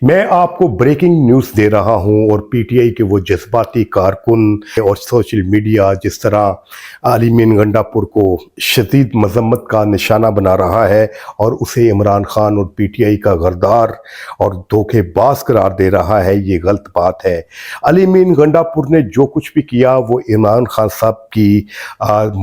میں آپ کو بریکنگ نیوز دے رہا ہوں اور پی ٹی آئی کے وہ جذباتی کارکن اور سوشل میڈیا جس طرح علی مین گنڈا پور کو شدید مذمت کا نشانہ بنا رہا ہے اور اسے عمران خان اور پی ٹی آئی کا غدار اور دھوکے باز قرار دے رہا ہے، یہ غلط بات ہے۔ علی مین گنڈا پور نے جو کچھ بھی کیا وہ عمران خان صاحب کی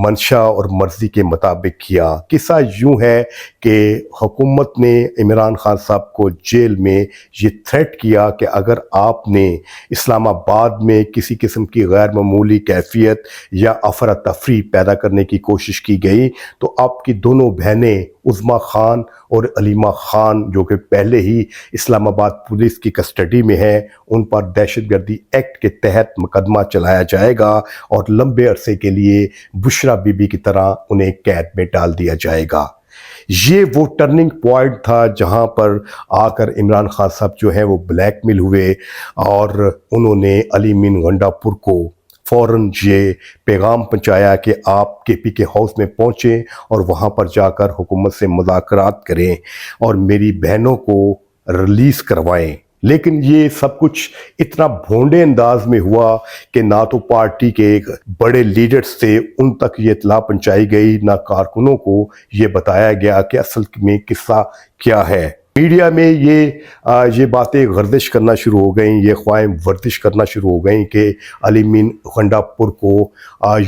منشا اور مرضی کے مطابق کیا۔ قصہ یوں ہے کہ حکومت نے عمران خان صاحب کو جیل میں یہ تھریٹ کیا کہ اگر آپ نے اسلام آباد میں کسی قسم کی غیر معمولی کیفیت یا افراتفری پیدا کرنے کی کوشش کی گئی تو آپ کی دونوں بہنیں عظمیٰ خان اور علیمہ خان جو کہ پہلے ہی اسلام آباد پولیس کی کسٹڈی میں ہیں، ان پر دہشت گردی ایکٹ کے تحت مقدمہ چلایا جائے گا اور لمبے عرصے کے لیے بشرا بی بی کی طرح انہیں قید میں ڈال دیا جائے گا۔ یہ وہ ٹرننگ پوائنٹ تھا جہاں پر آ کر عمران خان صاحب جو ہیں وہ بلیک میل ہوئے اور انہوں نے علی مین گنڈا پور کو فوراً یہ پیغام پہنچایا کہ آپ کے پی کے ہاؤس میں پہنچیں اور وہاں پر جا کر حکومت سے مذاکرات کریں اور میری بہنوں کو ریلیز کروائیں۔ لیکن یہ سب کچھ اتنا بھونڈے انداز میں ہوا کہ نہ تو پارٹی کے بڑے لیڈرز سے ان تک یہ اطلاع پہنچائی گئی، نہ کارکنوں کو یہ بتایا گیا کہ اصل میں قصہ کیا ہے۔ میڈیا میں یہ باتیں گردش کرنا شروع ہو گئیں، یہ خواہیں ورزش کرنا شروع ہو گئیں کہ علی مین گنڈا پور کو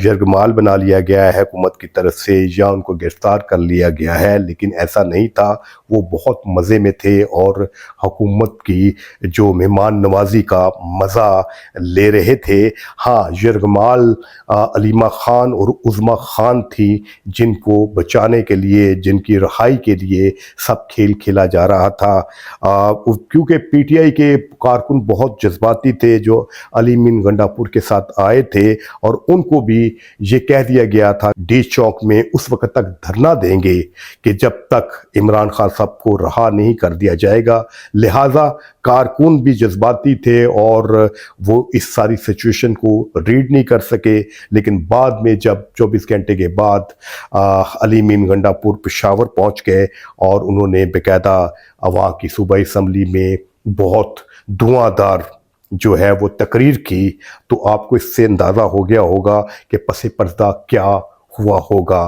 یرغمال بنا لیا گیا ہے حکومت کی طرف سے یا ان کو گرفتار کر لیا گیا ہے، لیکن ایسا نہیں تھا۔ وہ بہت مزے میں تھے اور حکومت کی جو مہمان نوازی کا مزہ لے رہے تھے۔ ہاں، یرغمال علیمہ خان اور عظمیٰ خان تھی جن کو بچانے کے لیے، جن کی رہائی کے لیے سب کھیل کھیلا جا رہا تھا، کیونکہ پی ٹی آئی کے کارکن بہت جذباتی تھے جو علی مین گنڈا پور کے ساتھ آئے تھے اور ان کو بھی یہ کہہ دیا گیا تھا ڈی چوک میں اس وقت تک دھرنا دیں گے کہ جب تک عمران خان صاحب کو رہا نہیں کر دیا جائے گا۔ لہٰذا کارکن بھی جذباتی تھے اور وہ اس ساری سچویشن کو ریڈ نہیں کر سکے، لیکن بعد میں جب 24 گھنٹے کے بعد علی مین گنڈا پور پشاور پہنچ گئے اور انہوں نے باقاعدہ عوام کی صوبائی اسمبلی میں بہت دھواں دار جو ہے وہ تقریر کی، تو آپ کو اس سے اندازہ ہو گیا ہوگا کہ پس پردہ کیا ہوا ہوگا۔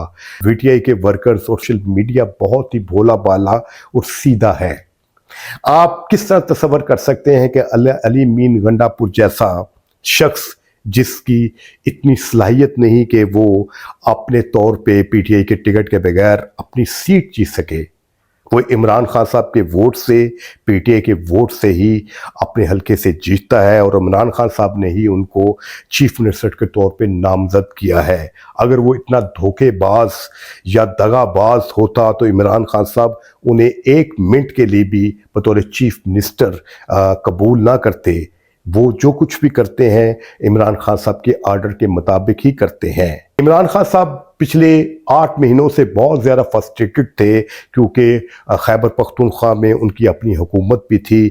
پی ٹی آئی کے ورکر، سوشل میڈیا بہت ہی بھولا بالا اور سیدھا ہے۔ آپ کس طرح تصور کر سکتے ہیں کہ علی مین گنڈا پور جیسا شخص جس کی اتنی صلاحیت نہیں کہ وہ اپنے طور پہ پی ٹی آئی کے ٹکٹ کے بغیر اپنی سیٹ جیت سکے، وہ عمران خان صاحب کے ووٹ سے، پی ٹی آئی کے ووٹ سے ہی اپنے حلقے سے جیتتا ہے اور عمران خان صاحب نے ہی ان کو چیف منسٹر کے طور پہ نامزد کیا ہے۔ اگر وہ اتنا دھوکے باز یا دغا باز ہوتا تو عمران خان صاحب انہیں ایک منٹ کے لیے بھی بطور چیف منسٹر قبول نہ کرتے۔ وہ جو کچھ بھی کرتے ہیں عمران خان صاحب کے آرڈر کے مطابق ہی کرتے ہیں۔ عمران خان صاحب پچھلے 8 مہینوں سے بہت زیادہ فرسٹریٹڈ تھے کیونکہ خیبر پختونخوا میں ان کی اپنی حکومت بھی تھی،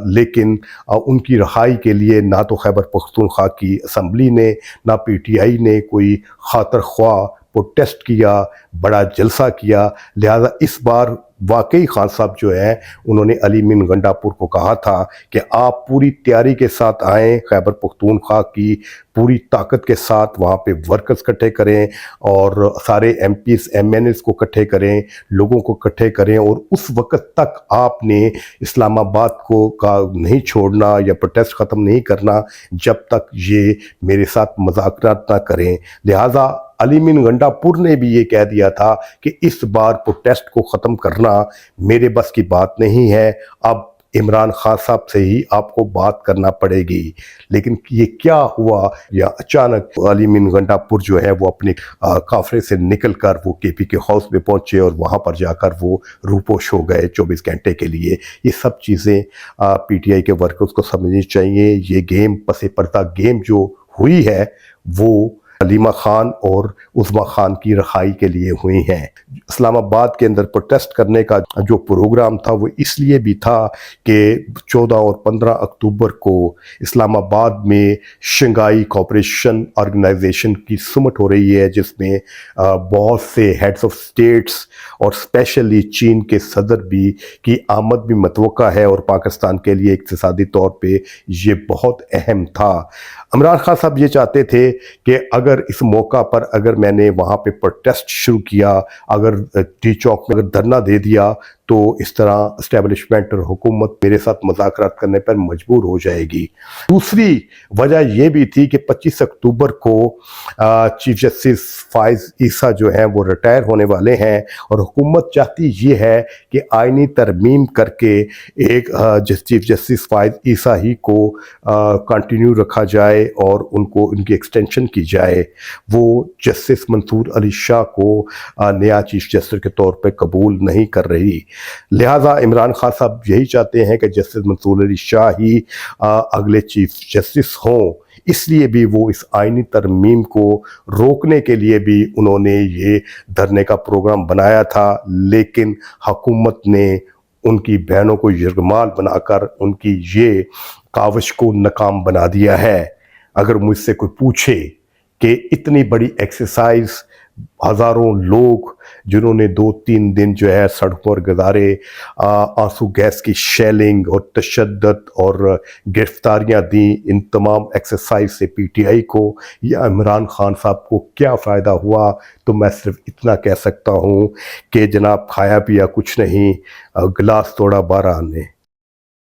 لیکن ان کی رہائی کے لیے نہ تو خیبر پختونخوا کی اسمبلی نے نہ پی ٹی آئی نے کوئی خاطر خواہ پروٹیسٹ کیا، بڑا جلسہ کیا۔ لہذا اس بار واقعی خان صاحب جو ہیں انہوں نے علی مین گنڈا پور کو کہا تھا کہ آپ پوری تیاری کے ساتھ آئیں، خیبر پختونخوا کی پوری طاقت کے ساتھ وہاں پہ ورکرز اکٹھے کریں اور سارے MPs MNAs کو اکٹھے کریں، لوگوں کو اکٹھے کریں، اور اس وقت تک آپ نے اسلام آباد کو کا نہیں چھوڑنا یا پروٹیسٹ ختم نہیں کرنا جب تک یہ میرے ساتھ مذاکرات نہ کریں۔ لہٰذا علی مین گنڈا پور نے بھی یہ کہہ دیا تھا کہ اس بار پروٹیسٹ کو ختم کرنا میرے بس کی بات نہیں ہے، اب عمران خان صاحب سے ہی آپ کو بات کرنا پڑے گی۔ لیکن یہ کیا ہوا، یا اچانک علی مین گنڈا پور جو ہے وہ اپنے کافرے سے نکل کر وہ کے پی کے ہاؤس میں پہنچے اور وہاں پر جا کر وہ روپوش ہو گئے 24 گھنٹے کے لیے۔ یہ سب چیزیں پی ٹی آئی کے ورکرز کو سمجھنی چاہیے۔ یہ گیم، پس پردہ گیم جو ہوئی ہے وہ حلیمہ خان اور عظما خان کی رہائی کے لیے ہوئی ہیں۔ اسلام آباد کے اندر پروٹیسٹ کرنے کا جو پروگرام تھا وہ اس لیے بھی تھا کہ 14 اور 15 اکتوبر کو اسلام آباد میں شنگھائی کوآپریشن آرگنائزیشن کی سمٹ ہو رہی ہے، جس میں بہت سے ہیڈز آف اسٹیٹس اور اسپیشلی چین کے صدر کی آمد بھی متوقع ہے، اور پاکستان کے لیے اقتصادی طور پہ یہ بہت اہم تھا۔ عمران خان صاحب یہ چاہتے تھے کہ اگر اس موقع پر اگر میں نے وہاں پہ پروٹیسٹ شروع کیا، اگر ٹی چوک میں اگر دھرنا دے دیا تو اس طرح اسٹیبلشمنٹ اور حکومت میرے ساتھ مذاکرات کرنے پر مجبور ہو جائے گی۔ دوسری وجہ یہ بھی تھی کہ 25 اکتوبر کو چیف جسٹس فائز عیسیٰ جو ہیں وہ ریٹائر ہونے والے ہیں، اور حکومت چاہتی یہ ہے کہ آئینی ترمیم کر کے ایک چیف جسٹس فائز عیسیٰ ہی کو کنٹینیو رکھا جائے اور ان کی ایکسٹینشن کی جائے۔ وہ جسٹس منصور علی شاہ کو نیا چیف جسٹس کے طور پہ قبول نہیں کر رہی، لہٰذا عمران خان صاحب یہی چاہتے ہیں کہ جسٹس منصور علی شاہ ہی اگلے چیف جسٹس ہوں۔ اس لیے بھی وہ اس آئینی ترمیم کو روکنے کے لیے بھی انہوں نے یہ دھرنے کا پروگرام بنایا تھا، لیکن حکومت نے ان کی بہنوں کو یرغمال بنا کر ان کی یہ کاوش کو ناکام بنا دیا ہے۔ اگر مجھ سے کوئی پوچھے کہ اتنی بڑی ایکسرسائز، ہزاروں لوگ جنہوں نے 2-3 دن جو ہے سڑکوں پر گزارے، آنسو گیس کی شیلنگ اور تشدد اور گرفتاریاں دیں، ان تمام ایکسرسائز سے پی ٹی آئی کو یا عمران خان صاحب کو کیا فائدہ ہوا؟ تو میں صرف اتنا کہہ سکتا ہوں کہ جناب کھایا پیا کچھ نہیں، گلاس توڑا 12 نے۔